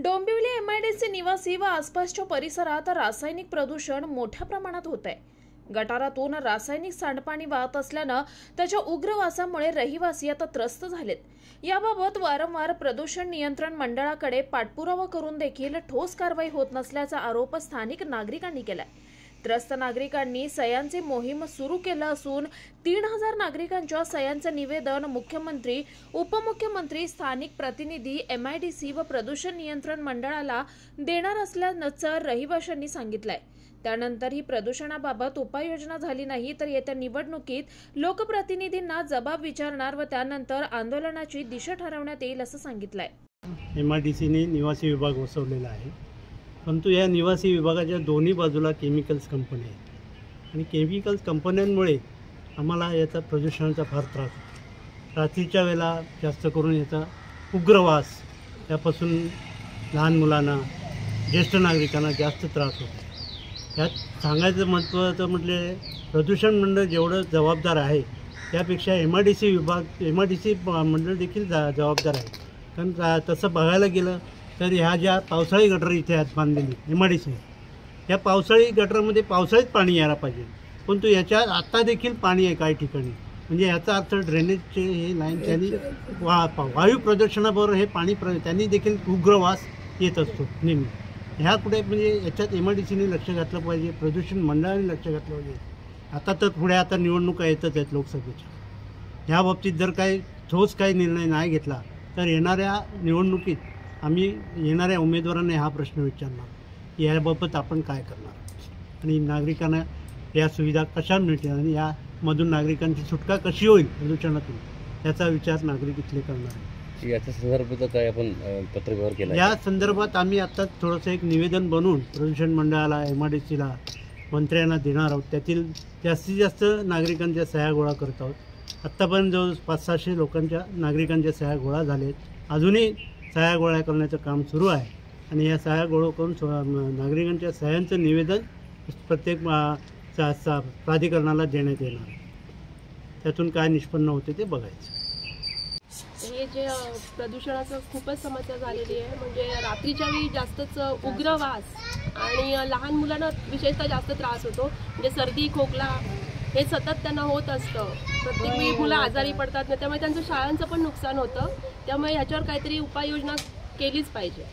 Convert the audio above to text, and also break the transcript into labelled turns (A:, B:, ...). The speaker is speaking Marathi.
A: डोंबिवली एमआयडीसी निवासी व आसपासच्या परिसरात रासायनिक प्रदूषण मोठ्या प्रमाणात होत आहे। गटारातून रासायनिक सांडपाणी वाहत असल्याने त्याच्या उग्र वासामुळे रहिवासी आता त्रस्त झालेत। याबाबत वारंवार प्रदूषण नियंत्रण मंडळाकडे पाठपुरावा करून देखील ठोस कारवाई होत नसल्याचा आरोप स्थानिक नागरिकांनी केलाय। त्रस्त नागरिकांनी सह्यांची मोहीम सुरू केली असून 3000 नागरिकांच्या सह्यांचे निवेदन मुख्यमंत्री, उपमुख्यमंत्री, स्थानिक प्रतिनिधी, एमआयडीसी व प्रदूषण नियंत्रण मंडळाला देणार असल्याचं रहिवाशांनी सांगितलंय। त्यानंतरही प्रदूषणाबाबत उपाययोजना झाली नाही तर येत्या निवडणुकीत लोकप्रतिनिधींना जबाब विचारणार व त्यानंतर आंदोलनाची दिशा ठरवण्यात येईल असं सांगितलंय।
B: एमआयडीसीने निवासी विभाग बसवलेला आहे, परंतु या निवासी विभागाच्या दोन्ही बाजूला केमिकल्स कंपनी आहेत आणि केमिकल्स कंपन्यांमुळे आम्हाला याचा प्रदूषणाचा फार त्रास होतो। रात्रीच्या वेळेला जास्त करून याचा उग्र वास त्यापासून लहान मुलांना, ज्येष्ठ नागरिकांना जास्त त्रास होतो। यात सांगायचं महत्त्वाचं म्हटले प्रदूषण मंडळ जेवढं जबाबदार आहे त्यापेक्षा एमआयडीसी मंडळ देखील जबाबदार आहे। कारण तसं बघायला गेलं तर ह्या ज्या पावसाळी गटर इथे आहेत बांधलेली एमआयडीसी, या पावसाळी गटरमध्ये पावसाळीत पाणी यायला पाहिजे, परंतु याच्यात आत्ता देखील पाणी आहे काही ठिकाणी। म्हणजे याचा अर्थ ड्रेनेजचे हे लाईन त्यांनी वायू प्रदूषणाबरोबर हे पाणी त्यांनी देखील उग्र वास येत असतो नेहमी। ह्या कुठे म्हणजे याच्यात एमआयडीसीने लक्ष घातलं पाहिजे, प्रदूषण मंडळाने लक्ष घातलं पाहिजे। आता तर पुढे आता निवडणुका येतच आहेत लोकसभेच्या, ह्या बाबतीत जर काही ठोस काही निर्णय नाही घेतला तर येणाऱ्या निवडणुकीत आम्ही येणाऱ्या उमेदवारांना हा प्रश्न विचारणार, याबाबत आपण काय करणार आणि नागरिकांना या सुविधा कशा मिळतील आणि यामधून नागरिकांची सुटका कशी होईल प्रदूषणातून, याचा विचार नागरिक इथले करणार आहे।
C: याच्या संदर्भात काय आपण पत्रव्यवहार केला?
B: या संदर्भात आम्ही आता थोडंसं एक निवेदन बनवून प्रदूषण मंडळाला, एमआयडीसीला, मंत्र्यांना देणार आहोत। त्यातील जास्तीत जास्त नागरिकांच्या सह्या गोळा करत आहोत। आत्तापर्यंत जवळ 500-600 लोकांच्या नागरिकांच्या सह्या गोळा झालेत, अजूनही सह्या गोळा करण्याचं काम सुरू आहे आणि या सह्या गोळा करून नागरिकांच्या सह्यांचं निवेदन प्रत्येक प्राधिकरणाला देण्यात येणार। त्यातून काय निष्पन्न होते ते बघायचं।
D: हे जे प्रदूषणाचं खूपच समस्या झालेली आहे, म्हणजे रात्रीच्या वेळी जास्तच उग्र वास आणि लहान मुलांना विशेषतः जास्त त्रास होतो। म्हणजे सर्दी, खोकला हे सतत त्यांना होत असतं, प्रत्येक वेळी मुलं आजारी पडतात ना, त्यामुळे त्यांचं शाळांचं पण नुकसान होतं। त्यामुळे ह्याच्यावर काहीतरी उपाययोजना केलीच पाहिजे।